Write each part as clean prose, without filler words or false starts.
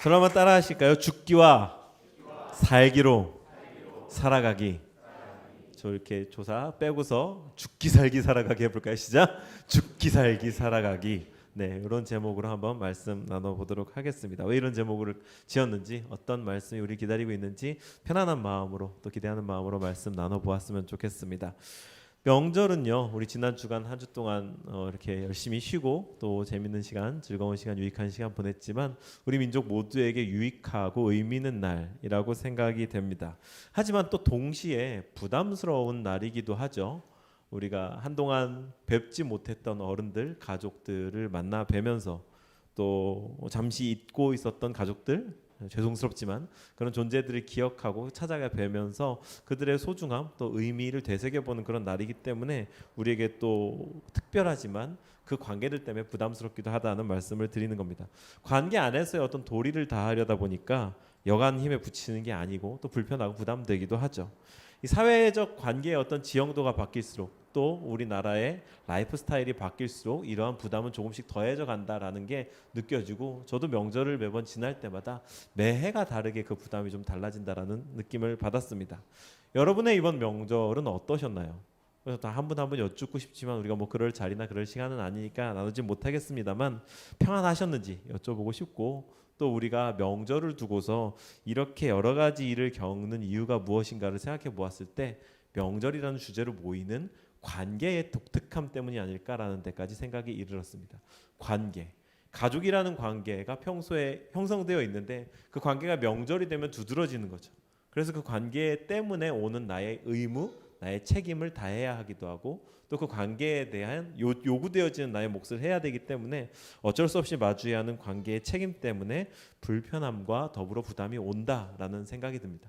저를 한번 따라 하실까요? 죽기와 살기로 살아가기. 저 이렇게 조사 빼고서 죽기 살기 살아가기 해볼까요? 시작. 죽기 살기 살아가기. 네, 이런 제목으로 한번 말씀 나눠보도록 하겠습니다. 왜 이런 제목을 지었는지, 어떤 말씀이 우리 기다리고 있는지 편안한 마음으로, 또 기대하는 마음으로 말씀 나눠보았으면 좋겠습니다. 명절은요, 우리 지난 주간 한 주 동안 이렇게 열심히 쉬고 또 재밌는 시간, 즐거운 시간, 유익한 시간 보냈지만 우리 민족 모두에게 유익하고 의미 있는 날이라고 생각이 됩니다. 하지만 또 동시에 부담스러운 날이기도 하죠. 우리가 한동안 뵙지 못했던 어른들, 가족들을 만나 뵈면서 또 잠시 잊고 있었던 가족들, 죄송스럽지만 그런 존재들을 기억하고 찾아가 뵈면서 그들의 소중함 또 의미를 되새겨보는 그런 날이기 때문에 우리에게 또 특별하지만 그 관계들 때문에 부담스럽기도 하다는 말씀을 드리는 겁니다. 관계 안에서의 어떤 도리를 다하려다 보니까 여간 힘에 부치는 게 아니고 또 불편하고 부담되기도 하죠. 이 사회적 관계의 어떤 지형도가 바뀔수록 또 우리나라의 라이프 스타일이 바뀔수록 이러한 부담은 조금씩 더해져 간다라는 게 느껴지고, 저도 명절을 매번 지날 때마다 매해가 다르게 그 부담이 좀 달라진다라는 느낌을 받았습니다. 여러분의 이번 명절은 어떠셨나요? 그래서 다 한 분 한 분 여쭙고 싶지만 우리가 뭐 그럴 자리나 그럴 시간은 아니니까 나누지 못하겠습니다만 평안하셨는지 여쭤보고 싶고, 또 우리가 명절을 두고서 이렇게 여러 가지 일을 겪는 이유가 무엇인가를 생각해 보았을 때 명절이라는 주제로 모이는 관계의 독특함 때문이 아닐까라는 데까지 생각이 이르렀습니다. 관계, 가족이라는 관계가 평소에 형성되어 있는데 그 관계가 명절이 되면 두드러지는 거죠. 그래서 그 관계 때문에 오는 나의 의무, 나의 책임을 다해야 하기도 하고, 또 그 관계에 대한 요구되어지는 나의 몫을 해야 되기 때문에 어쩔 수 없이 마주해야 하는 관계의 책임 때문에 불편함과 더불어 부담이 온다라는 생각이 듭니다.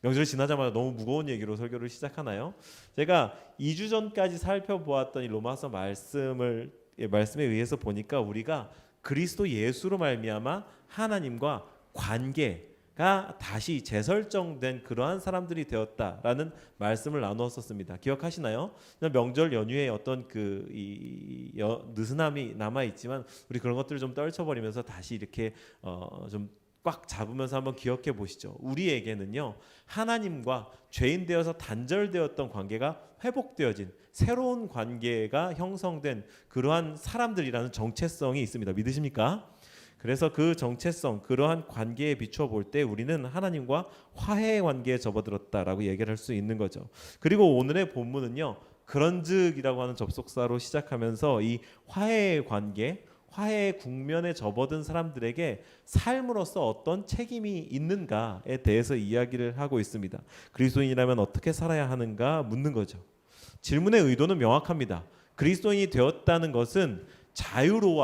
명절이 지나자마자 너무 무거운 얘기로 설교를 시작하나요? 제가 2주 전까지 살펴보았던 이 로마서 말씀에 의해서 보니까 우리가 그리스도 예수로 말미암아 하나님과 관계가 다시 재설정된 그러한 사람들이 되었다라는 말씀을 나누었었습니다. 기억하시나요? 명절 연휴에 어떤 느슨함이 남아 있지만 우리 그런 것들을 좀 떨쳐버리면서 다시 이렇게 좀 꽉 잡으면서 한번 기억해 보시죠. 우리에게는요, 하나님과 죄인 되어서 단절되었던 관계가 회복되어진 새로운 관계가 형성된 그러한 사람들이라는 정체성이 있습니다. 믿으십니까? 그래서 그 정체성, 그러한 관계에 비추어 볼 때 우리는 하나님과 화해의 관계에 접어들었다라고 얘기를 할 수 있는 거죠. 그리고 오늘의 본문은요, 그런즉이라고 하는 접속사로 시작하면서 이 화해의 관계, 화해의 국면에 접어든 사람들에게 삶으로서 어떤 책임이 있는가에 대해서 이야기를 하고 있습니다. 그리스도인이라면 어떻게 살아야 하는가 묻는 거죠. 질문의 의도는 명확합니다. 그리스도인이 되었다는 것은 자유로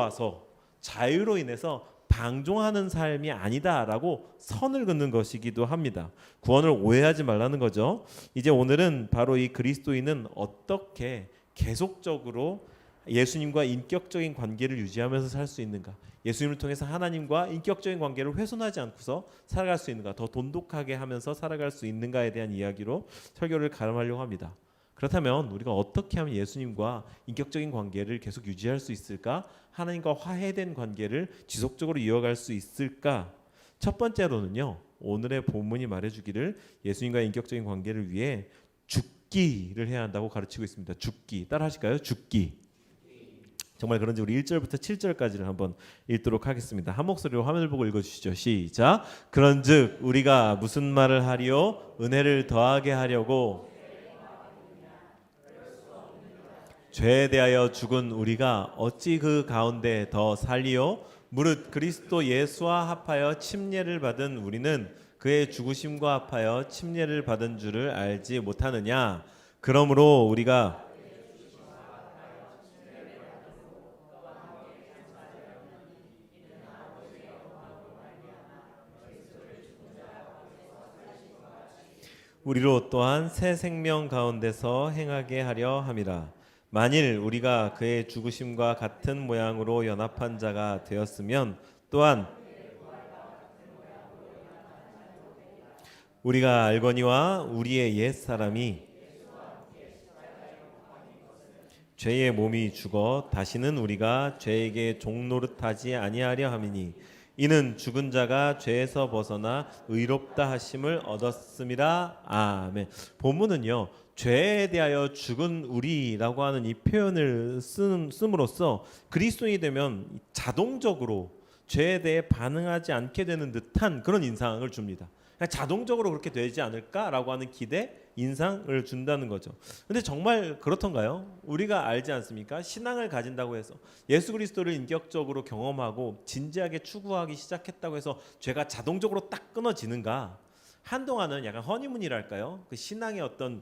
인해서 방종하는 삶이 아니다라고 선을 긋는 것이기도 합니다. 구원을 오해하지 말라는 거죠. 이제 오늘은 바로 이 그리스도인은 어떻게 계속적으로 예수님과 인격적인 관계를 유지하면서 살 수 있는가, 예수님을 통해서 하나님과 인격적인 관계를 훼손하지 않고서 살아갈 수 있는가, 더 돈독하게 하면서 살아갈 수 있는가에 대한 이야기로 설교를 가름하려고 합니다. 그렇다면 우리가 어떻게 하면 예수님과 인격적인 관계를 계속 유지할 수 있을까? 하나님과 화해된 관계를 지속적으로 이어갈 수 있을까? 첫 번째로는요, 오늘의 본문이 말해주기를 예수님과 인격적인 관계를 위해 죽기를 해야 한다고 가르치고 있습니다. 죽기, 따라 하실까요? 죽기. 정말 그런지 우리 1절부터 7절까지를 한번 읽도록 하겠습니다. 한 목소리로 화면을 보고 읽어주시죠. 시작. 그런즉 우리가 무슨 말을 하리요? 은혜를 더하게 하려고 죄에 대하여 죽은 우리가 어찌 그 가운데 더 살리요? 무릇 그리스도 예수와 합하여 침례를 받은 우리는 그의 죽으심과 합하여 침례를 받은 줄을 알지 못하느냐? 그러므로 우리가 우리로 또한 새 생명 가운데서 행하게 하려 함이라. 만일 우리가 그의 죽으심과 같은 모양으로 연합한 자가 되었으면 또한 우리가 알거니와 우리의 옛 사람이 죄의 몸이 죽어 다시는 우리가 죄에게 종노릇하지 아니하려 함이니 이는 죽은 자가 죄에서 벗어나 의롭다 하심을 얻었음이라. 아멘. 본문은요, 죄에 대하여 죽은 우리라고 하는 이 표현을 씀으로써 그리스도인이 되면 자동적으로 죄에 대해 반응하지 않게 되는 듯한 그런 인상을 줍니다. 그냥 자동적으로 그렇게 되지 않을까라고 하는 기대, 인상을 준다는 거죠. 근데 정말 그렇던가요? 우리가 알지 않습니까? 신앙을 가진다고 해서 예수 그리스도를 인격적으로 경험하고 진지하게 추구하기 시작했다고 해서 죄가 자동적으로 딱 끊어지는가? 한동안은 약간 허니문이랄까요? 그 신앙의 어떤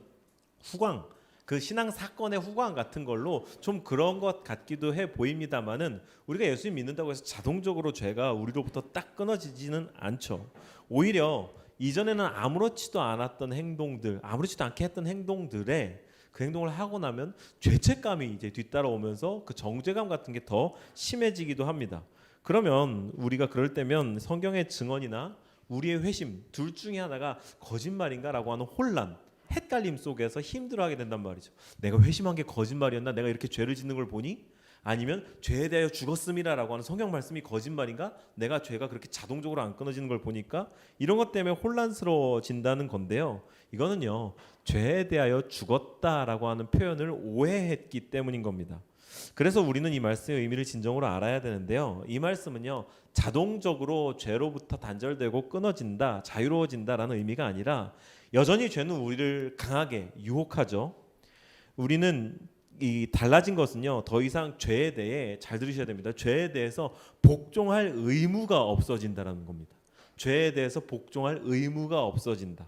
후광, 그 신앙 사건의 후광 같은 걸로 좀 그런 것 같기도 해 보입니다만은 우리가 예수님 믿는다고 해서 자동적으로 죄가 우리로부터 딱 끊어지지는 않죠. 오히려 이전에는 아무렇지도 않았던 행동들, 아무렇지도 않게 했던 행동들에 그 행동을 하고 나면 죄책감이 이제 뒤따라오면서 그 정죄감 같은 게 더 심해지기도 합니다. 그러면 우리가 그럴 때면 성경의 증언이나 우리의 회심 둘 중에 하나가 거짓말인가라고 하는 혼란, 헷갈림 속에서 힘들어하게 된단 말이죠. 내가 회심한 게 거짓말이었나? 내가 이렇게 죄를 짓는 걸 보니? 아니면 죄에 대하여 죽었음이라고 하는 성경 말씀이 거짓말인가? 내가 죄가 그렇게 자동적으로 안 끊어지는 걸 보니까 이런 것 때문에 혼란스러워진다는 건데요. 이거는요, 죄에 대하여 죽었다라고 하는 표현을 오해했기 때문인 겁니다. 그래서 우리는 이 말씀의 의미를 진정으로 알아야 되는데요. 이 말씀은요, 자동적으로 죄로부터 단절되고 끊어진다, 자유로워진다라는 의미가 아니라 여전히 죄는 우리를 강하게 유혹하죠. 우리는 이 달라진 것은요, 더 이상 죄에 대해 잘 들으셔야 됩니다. 죄에 대해서 복종할 의무가 없어진다라는 겁니다. 죄에 대해서 복종할 의무가 없어진다.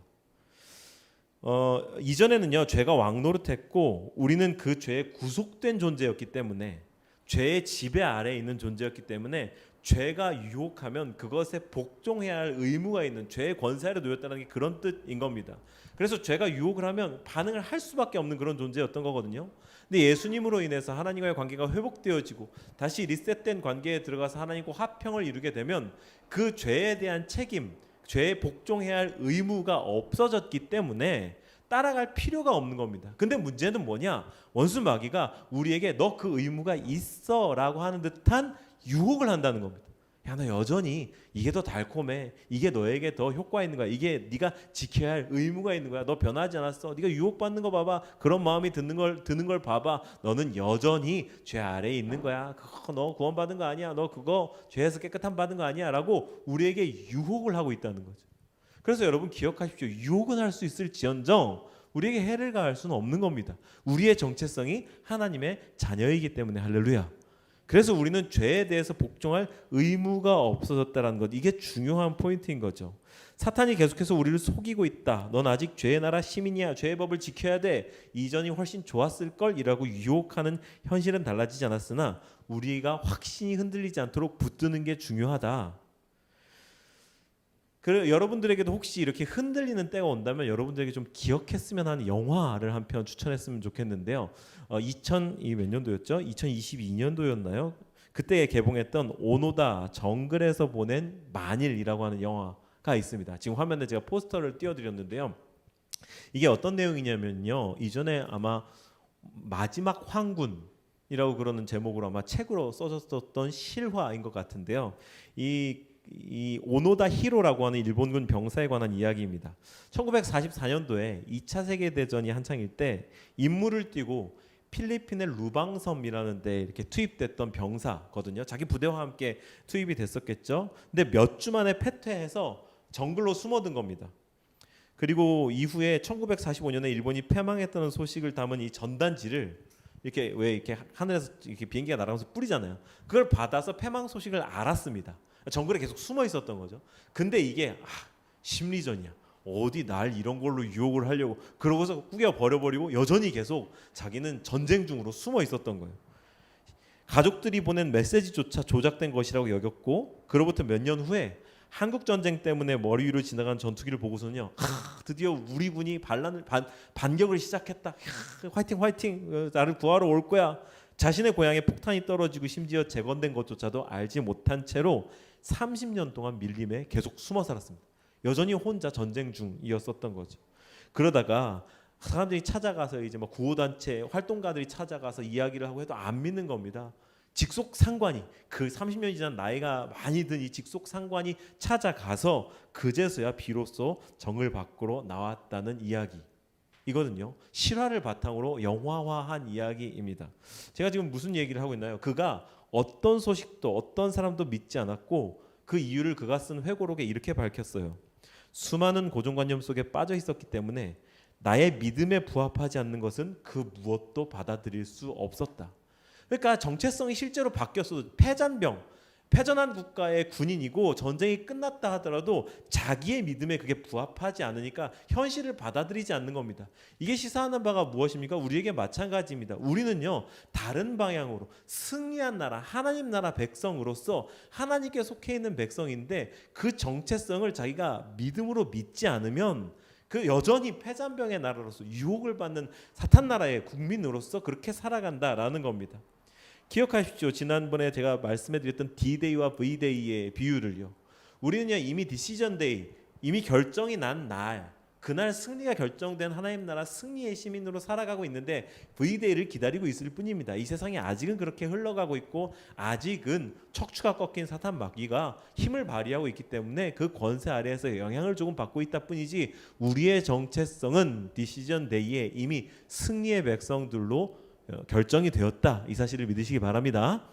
이전에는요, 죄가 왕노릇했고 우리는 그 죄에 구속된 존재였기 때문에, 죄의 지배 아래에 있는 존재였기 때문에 죄가 유혹하면 그것에 복종해야 할 의무가 있는, 죄의 권세 아래 놓였다는 게 그런 뜻인 겁니다. 그래서 죄가 유혹을 하면 반응을 할 수밖에 없는 그런 존재였던 거거든요. 근데 예수님으로 인해서 하나님과의 관계가 회복되어지고 다시 리셋된 관계에 들어가서 하나님과 화평을 이루게 되면 그 죄에 대한 책임, 죄에 복종해야 할 의무가 없어졌기 때문에 따라갈 필요가 없는 겁니다. 근데 문제는 뭐냐? 원수 마귀가 우리에게 너 그 의무가 있어라고 하는 듯한 유혹을 한다는 겁니다. 야, 너 여전히 이게 더 달콤해. 이게 너에게 더 효과 있는 거야. 이게 네가 지켜야 할 의무가 있는 거야. 너 변하지 않았어. 네가 유혹받는 거 봐봐. 그런 마음이 드는 걸 봐봐. 너는 여전히 죄 아래에 있는 거야. 그거 너 구원받은 거 아니야. 너 그거 죄에서 깨끗함 받은 거 아니야. 라고 우리에게 유혹을 하고 있다는 거죠. 그래서 여러분 기억하십시오. 유혹은 할 수 있을지언정 우리에게 해를 가할 수는 없는 겁니다. 우리의 정체성이 하나님의 자녀이기 때문에. 할렐루야. 그래서 우리는 죄에 대해서 복종할 의무가 없어졌다는 것, 이게 중요한 포인트인 거죠. 사탄이 계속해서 우리를 속이고 있다. 넌 아직 죄의 나라 시민이야. 죄의 법을 지켜야 돼. 이전이 훨씬 좋았을 걸 이라고 유혹하는 현실은 달라지지 않았으나 우리가 확신이 흔들리지 않도록 붙드는 게 중요하다. 여러분들에게도 혹시 이렇게 흔들리는 때가 온다면 여러분들에게 좀 기억했으면 하는 영화를 한 편 추천했으면 좋겠는데요. 몇 년도였죠? 2022년도였나요? 그때 개봉했던 오노다 정글에서 보낸 만일이라고 하는 영화가 있습니다. 지금 화면에 제가 포스터를 띄워드렸는데요. 이게 어떤 내용이냐면요. 이전에 아마 마지막 황군이라고 그러는 제목으로 아마 책으로 써졌었던 실화인 것 같은데요. 이 오노다 히로라고 하는 일본군 병사에 관한 이야기입니다. 1944년도에 2차 세계대전이 한창일 때 임무를 띠고 필리핀의 루방섬이라는 데 이렇게 투입됐던 병사거든요. 자기 부대와 함께 투입이 됐었겠죠. 근데 몇 주 만에 패퇴해서 정글로 숨어든 겁니다. 그리고 이후에 1945년에 일본이 패망했다는 소식을 담은 이 전단지를 이렇게 하늘에서 이렇게 비행기가 날아가면서 뿌리잖아요. 그걸 받아서 패망 소식을 알았습니다. 정글에 계속 숨어 있었던 거죠. 근데 이게 심리전이야. 어디 날 이런 걸로 유혹을 하려고, 그러고서 꾸겨 버려버리고 여전히 계속 자기는 전쟁 중으로 숨어 있었던 거예요. 가족들이 보낸 메시지조차 조작된 것이라고 여겼고, 그로부터 몇 년 후에 한국 전쟁 때문에 머리 위로 지나간 전투기를 보고서는요, 드디어 우리 군이 반격을 시작했다. 화이팅 화이팅, 나를 구하러 올 거야. 자신의 고향에 폭탄이 떨어지고 심지어 재건된 것조차도 알지 못한 채로 30년 동안 밀림에 계속 숨어 살았습니다. 여전히 혼자 전쟁 중이었었던 거죠. 그러다가 사람들이 찾아가서 이제 막 구호단체 활동가들이 찾아가서 이야기를 하고 해도 안 믿는 겁니다. 직속 상관이 그 30년이 지난 나이가 많이 든 이 직속 상관이 찾아가서 그제서야 비로소 정을 밖으로 나왔다는 이야기이거든요. 실화를 바탕으로 영화화한 이야기입니다. 제가 지금 무슨 얘기를 하고 있나요? 그가 어떤 소식도 어떤 사람도 믿지 않았고 그 이유를 그가 쓴 회고록에 이렇게 밝혔어요. 수많은 고정관념 속에 빠져 있었기 때문에 나의 믿음에 부합하지 않는 것은 그 무엇도 받아들일 수 없었다. 그러니까 정체성이 실제로 바뀌었어도 패전한 국가의 군인이고 전쟁이 끝났다 하더라도 자기의 믿음에 그게 부합하지 않으니까 현실을 받아들이지 않는 겁니다. 이게 시사하는 바가 무엇입니까? 우리에게 마찬가지입니다. 우리는요, 다른 방향으로 승리한 나라, 하나님 나라 백성으로서 하나님께 속해 있는 백성인데 그 정체성을 자기가 믿음으로 믿지 않으면 그 여전히 패잔병의 나라로서 유혹을 받는 사탄 나라의 국민으로서 그렇게 살아간다라는 겁니다. 기억하십시오. 지난번에 제가 말씀해드렸던 D-Day와 V-Day의 비유를요. 우리는요, 이미 디시전 데이, 이미 결정이 난 날, 그날 승리가 결정된 하나님 나라 승리의 시민으로 살아가고 있는데 V-Day를 기다리고 있을 뿐입니다. 이 세상이 아직은 그렇게 흘러가고 있고 아직은 척추가 꺾인 사탄 마귀가 힘을 발휘하고 있기 때문에 그 권세 아래에서 영향을 조금 받고 있다 뿐이지 우리의 정체성은 디시전 데이에 이미 승리의 백성들로 결정이 되었다. 이 사실을 믿으시기 바랍니다.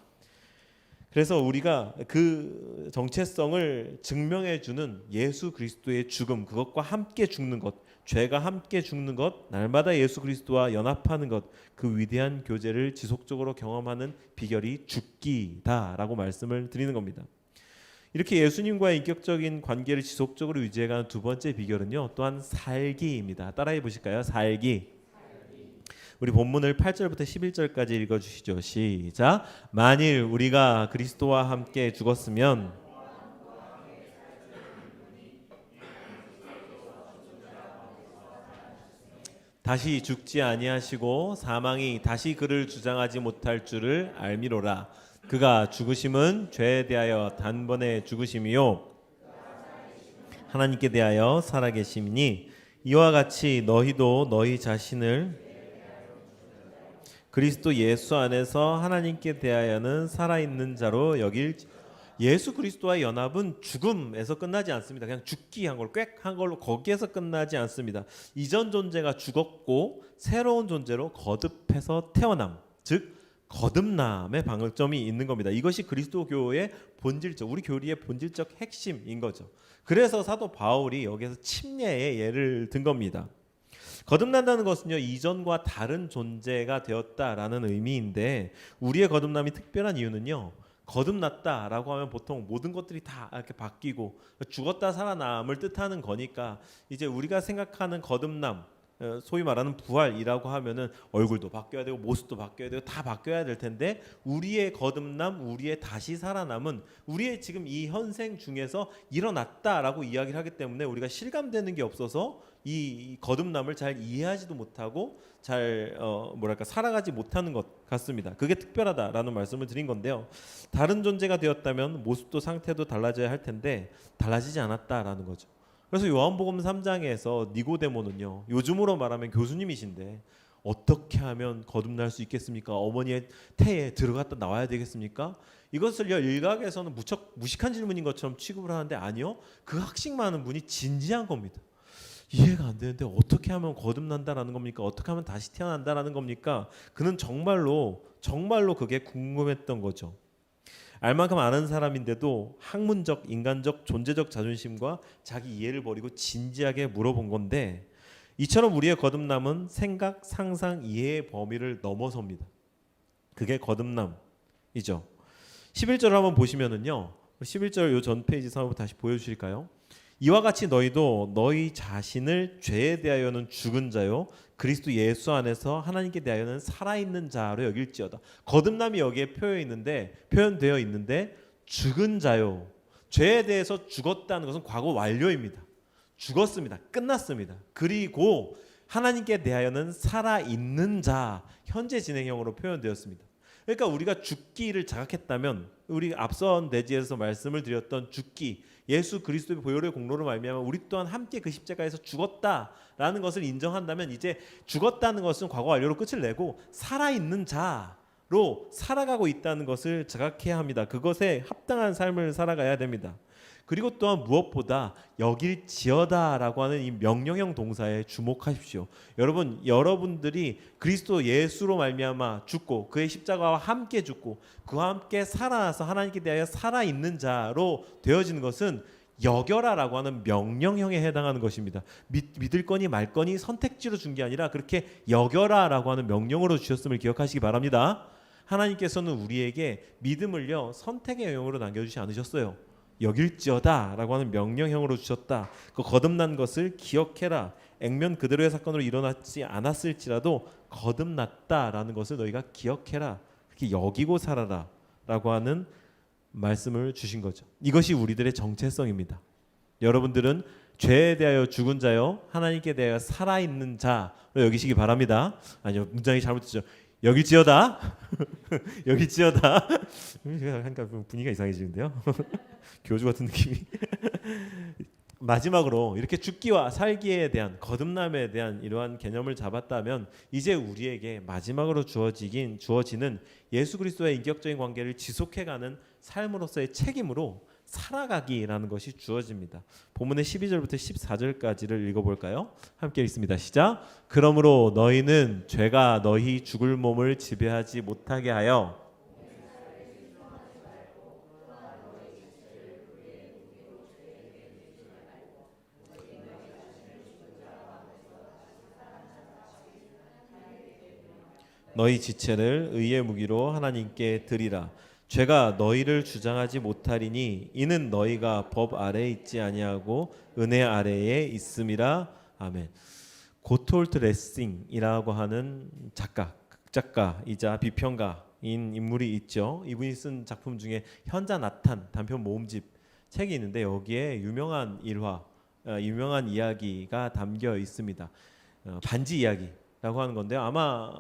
그래서 우리가 그 정체성을 증명해주는 예수 그리스도의 죽음, 그것과 함께 죽는 것, 죄가 함께 죽는 것, 날마다 예수 그리스도와 연합하는 것, 그 위대한 교제를 지속적으로 경험하는 비결이 죽기다라고 말씀을 드리는 겁니다. 이렇게 예수님과의 인격적인 관계를 지속적으로 유지해가는 두 번째 비결은요, 또한 살기입니다. 따라해 보실까요? 살기. 우리 본문을 8절부터 11절까지 읽어주시죠. 시작. 만일 우리가 그리스도와 함께 죽었으면 다시 죽지 아니하시고 사망이 다시 그를 주장하지 못할 줄을 알미로라. 그가 죽으심은 죄에 대하여 단번에 죽으심이요 하나님께 대하여 살아계심이니 이와 같이 너희도 너희 자신을 그리스도 예수 안에서 하나님께 대하여는 살아있는 자로 여길. 예수 그리스도와의 연합은 죽음에서 끝나지 않습니다. 그냥 죽기 한 걸로 꽥 한 걸로 거기에서 끝나지 않습니다. 이전 존재가 죽었고 새로운 존재로 거듭해서 태어남, 즉 거듭남의 방점이 있는 겁니다. 이것이 그리스도교의 본질적, 우리 교리의 본질적 핵심인 거죠. 그래서 사도 바울이 여기서 침례의 예를 든 겁니다. 거듭난다는 것은요, 이전과 다른 존재가 되었다라는 의미인데 우리의 거듭남이 특별한 이유는요, 거듭났다라고 하면 보통 모든 것들이 다 이렇게 바뀌고 죽었다 살아남을 뜻하는 거니까 이제 우리가 생각하는 거듭남, 소위 말하는 부활이라고 하면은 얼굴도 바뀌어야 되고 모습도 바뀌어야 되고 다 바뀌어야 될 텐데 우리의 거듭남, 우리의 다시 살아남은 우리의 지금 이 현생 중에서 일어났다라고 이야기를 하기 때문에 우리가 실감되는 게 없어서 이 거듭남을 잘 이해하지도 못하고 잘 살아가지 못하는 것 같습니다. 그게 특별하다라는 말씀을 드린 건데요. 다른 존재가 되었다면 모습도 상태도 달라져야 할 텐데 달라지지 않았다라는 거죠. 그래서 요한복음 3장에서 니고데모는요, 요즘으로 말하면 교수님이신데 어떻게 하면 거듭날 수 있겠습니까? 어머니의 태에 들어갔다 나와야 되겠습니까? 이것을요, 일각에서는 무척 무식한 질문인 것처럼 취급을 하는데 아니요, 그 학식 많은 분이 진지한 겁니다. 이해가 안 되는데 어떻게 하면 거듭난다라는 겁니까? 어떻게 하면 다시 태어난다라는 겁니까? 그는 정말로 그게 궁금했던 거죠. 알만큼 아는 사람인데도 학문적, 인간적, 존재적 자존심과 자기 이해를 버리고 진지하게 물어본 건데 이처럼 우리의 거듭남은 생각, 상상, 이해의 범위를 넘어섭니다. 그게 거듭남이죠. 11절을 한번 보시면은요. 11절 요 전 페이지 한번 다시 보여주실까요? 이와 같이 너희도 너희 자신을 죄에 대하여는 죽은 자요 그리스도 예수 안에서 하나님께 대하여는 살아있는 자로 여길지어다. 거듭남이 여기에 표현되어 있는데 죽은 자요. 죄에 대해서 죽었다는 것은 과거 완료입니다. 죽었습니다. 끝났습니다. 그리고 하나님께 대하여는 살아있는 자, 현재 진행형으로 표현되었습니다. 그러니까 우리가 죽기를 자각했다면 우리 앞선 대지에서 말씀을 드렸던 죽기, 예수 그리스도의 보혈의 공로로 말미암아 우리 또한 함께 그 십자가에서 죽었다라는 것을 인정한다면 이제 죽었다는 것은 과거 완료로 끝을 내고 살아있는 자로 살아가고 있다는 것을 자각해야 합니다. 그것에 합당한 삶을 살아가야 됩니다. 그리고 또한 무엇보다 여길지어다라고 하는 이 명령형 동사에 주목하십시오. 여러분들이 그리스도 예수로 말미암아 죽고 그의 십자가와 함께 죽고 그와 함께 살아나서 하나님께 대하여 살아있는 자로 되어지는 것은 여겨라라고 하는 명령형에 해당하는 것입니다. 믿을 거니 말 거니 선택지로 준 게 아니라 그렇게 여겨라라고 하는 명령으로 주셨음을 기억하시기 바랍니다. 하나님께서는 우리에게 믿음을요 선택의 영역으로 남겨주지 않으셨어요. 여길지어다 라고 하는 명령형으로 주셨다. 그 거듭난 것을 기억해라. 액면 그대로의 사건으로 일어나지 않았을지라도 거듭났다라는 것을 너희가 기억해라. 그렇게 여기고 살아라 라고 하는 말씀을 주신 거죠. 이것이 우리들의 정체성입니다. 여러분들은 죄에 대하여 죽은 자요 하나님께 대하여 살아있는 자로 여기시기 바랍니다. 아니요, 문장이 잘못됐죠. 여길지어다. 여길지어다. 하니까 분위기가 이상해지는데요. 교주 같은 느낌이. 마지막으로 이렇게 죽기와 살기에 대한 거듭남에 대한 이러한 개념을 잡았다면 이제 우리에게 마지막으로 주어지는 예수 그리스도의 인격적인 관계를 지속해가는 삶으로서의 책임으로 살아가기라는 것이 주어집니다. 본문의 12절부터 14절까지를 읽어볼까요? 함께 읽습니다. 시작. 그러므로 너희는 죄가 너희 죽을 몸을 지배하지 못하게 하여 너희 지체를 의의 무기로 하나님께 드리라. 죄가 너희를 주장하지 못하리니 이는 너희가 법 아래에 있지 아니하고 은혜 아래에 있음이라. 아멘. 고톨트 레싱이라고 하는 극작가이자 비평가인 인물이 있죠. 이분이 쓴 작품 중에 현자 나탄 단편 모음집 책이 있는데 여기에 유명한 유명한 이야기가 담겨 있습니다. 반지 이야기라고 하는 건데요. 아마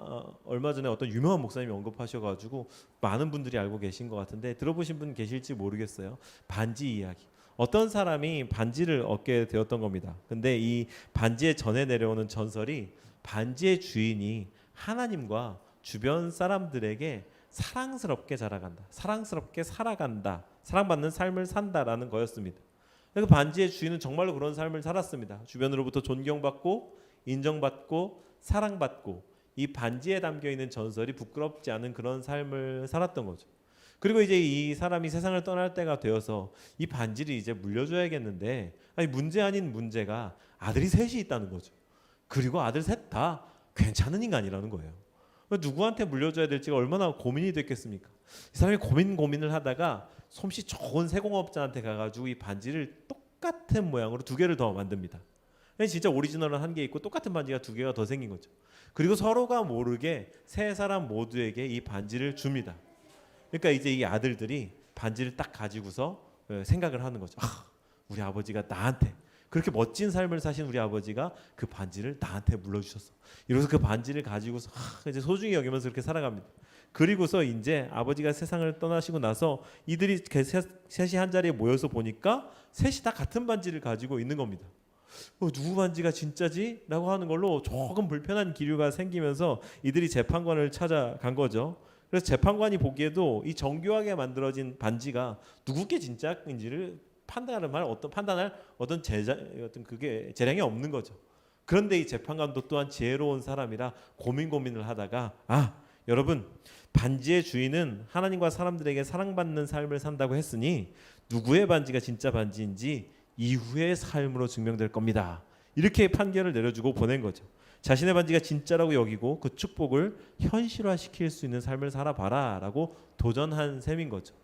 얼마 전에 어떤 유명한 목사님이 언급하셔가지고 많은 분들이 알고 계신 것 같은데 들어보신 분 계실지 모르겠어요. 반지 이야기. 어떤 사람이 반지를 얻게 되었던 겁니다. 근데 이 반지에 전해 내려오는 전설이 반지의 주인이 하나님과 주변 사람들에게 사랑스럽게 자라간다, 사랑스럽게 살아간다, 사랑받는 삶을 산다라는 거였습니다. 그 반지의 주인은 정말로 그런 삶을 살았습니다. 주변으로부터 존경받고 인정받고 사랑받고 이 반지에 담겨있는 전설이 부끄럽지 않은 그런 삶을 살았던 거죠. 그리고 이제 이 사람이 세상을 떠날 때가 되어서 이 반지를 이제 물려줘야겠는데 문제 아닌 문제가 아들이 셋이 있다는 거죠. 그리고 아들 셋 다 괜찮은 인간이라는 거예요. 누구한테 물려줘야 될지가 얼마나 고민이 됐겠습니까? 이 사람이 고민을 하다가 솜씨 좋은 세공업자한테 가가지고 이 반지를 똑같은 모양으로 2개를 더 만듭니다. 진짜 오리지널은 1개 있고 똑같은 반지가 2개가 더 생긴 거죠. 그리고 서로가 모르게 세 사람 모두에게 이 반지를 줍니다. 그러니까 이제 이 아들들이 반지를 딱 가지고서 생각을 하는 거죠. 우리 아버지가 나한테 그렇게 멋진 삶을 사신 우리 아버지가 그 반지를 나한테 물려주셨어. 이러면서 그 반지를 가지고서 이제 소중히 여기면서 그렇게 살아갑니다. 그리고서 이제 아버지가 세상을 떠나시고 나서 이들이 셋이 한 자리에 모여서 보니까 셋이 다 같은 반지를 가지고 있는 겁니다. 누구 반지가 진짜지? 라고 하는 걸로 조금 불편한 기류가 생기면서 이들이 재판관을 찾아간 거죠. 그래서 재판관이 보기에도 이 정교하게 만들어진 반지가 누구께 진짜인지를 판단할 어떤 그게 재량이 없는 거죠. 그런데 이 재판관도 또한 지혜로운 사람이라 고민을 하다가 여러분, 반지의 주인은 하나님과 사람들에게 사랑받는 삶을 산다고 했으니 누구의 반지가 진짜 반지인지 이후의 삶으로 증명될 겁니다. 이렇게 판결을 내려주고 보낸 거죠. 자신의 반지가 진짜라고 여기고 그 축복을 현실화시킬 수 있는 삶을 살아봐라 라고 도전한 셈인 거죠.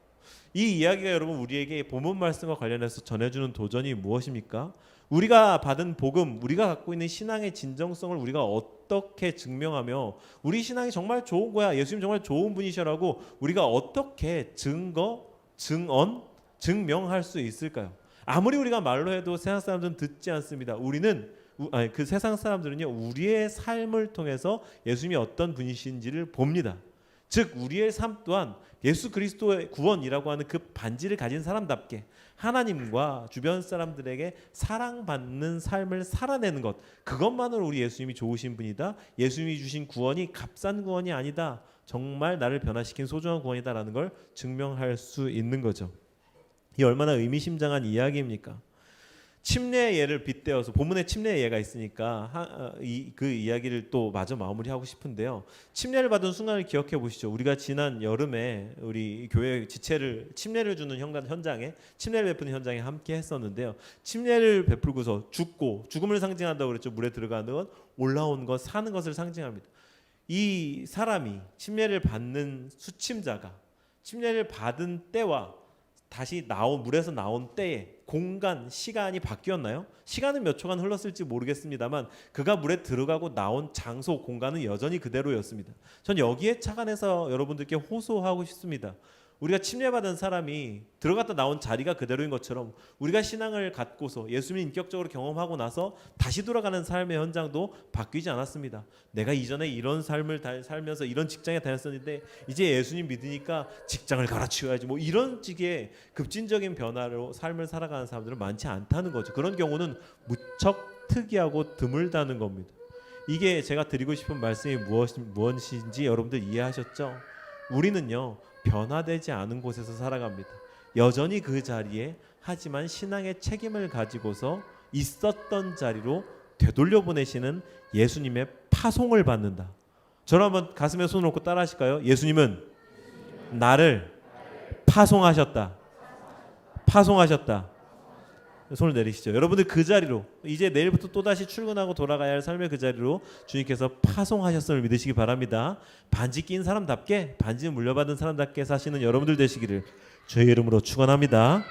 이 이야기가 여러분 우리에게 본문 말씀과 관련해서 전해주는 도전이 무엇입니까? 우리가 받은 복음, 우리가 갖고 있는 신앙의 진정성을 우리가 어떻게 증명하며 우리 신앙이 정말 좋은 거야, 예수님 정말 좋은 분이셔라고 우리가 어떻게 증명할 수 있을까요? 아무리 우리가 말로 해도 세상 사람들은 듣지 않습니다. 그 세상 사람들은요, 우리의 삶을 통해서 예수님이 어떤 분이신지를 봅니다. 즉 우리의 삶 또한 예수 그리스도의 구원이라고 하는 그 반지를 가진 사람답게 하나님과 주변 사람들에게 사랑받는 삶을 살아내는 것, 그것만으로 우리 예수님이 좋으신 분이다, 예수님이 주신 구원이 값싼 구원이 아니다, 정말 나를 변화시킨 소중한 구원이다라는 걸 증명할 수 있는 거죠. 이 얼마나 의미심장한 이야기입니까? 침례의 예를 빗대어서 본문에 침례의 예가 있으니까 그 이야기를 또 마저 마무리하고 싶은데요. 침례를 받은 순간을 기억해 보시죠. 우리가 지난 여름에 우리 교회 지체를 침례를 주는 현장에 침례를 베푸는 현장에 함께 했었는데요. 침례를 베풀고서 죽음을 상징한다고 그랬죠. 물에 들어가는 것, 올라온 것, 사는 것을 상징합니다. 이 사람이 침례를 받는 수침자가 침례를 받은 때와 다시 물에서 나온 때에 공간, 시간이 바뀌었나요? 시간은 몇 초간 흘렀을지 모르겠습니다만 그가 물에 들어가고 나온 장소, 공간은 여전히 그대로였습니다. 전 여기에 착안해서 여러분들께 호소하고 싶습니다. 우리가 침례받은 사람이 들어갔다 나온 자리가 그대로인 것처럼 우리가 신앙을 갖고서 예수님을 인격적으로 경험하고 나서 다시 돌아가는 삶의 현장도 바뀌지 않았습니다. 내가 이전에 이런 삶을 살면서 이런 직장에 다녔었는데 이제 예수님 믿으니까 직장을 갈아치워야지 뭐 이런 식의 급진적인 변화로 삶을 살아가는 사람들은 많지 않다는 거죠. 그런 경우는 무척 특이하고 드물다는 겁니다. 이게 제가 드리고 싶은 말씀이 무엇인지 여러분들 이해하셨죠? 우리는요 변화되지 않은 곳에서 살아갑니다. 여전히 그 자리에 하지만 신앙의 책임을 가지고서 있었던 자리로 되돌려 보내시는 예수님의 파송을 받는다. 저를 한번 가슴에 손을 놓고 따라 하실까요? 예수님은 나를 파송하셨다. 파송하셨다. 손을 내리시죠. 여러분들 그 자리로 이제 내일부터 또다시 출근하고 돌아가야 할 삶의 그 자리로 주님께서 파송하셨음을 믿으시기 바랍니다. 반지 낀 사람답게 반지 물려받은 사람답게 사시는 여러분들 되시기를 주의 이름으로 축원합니다.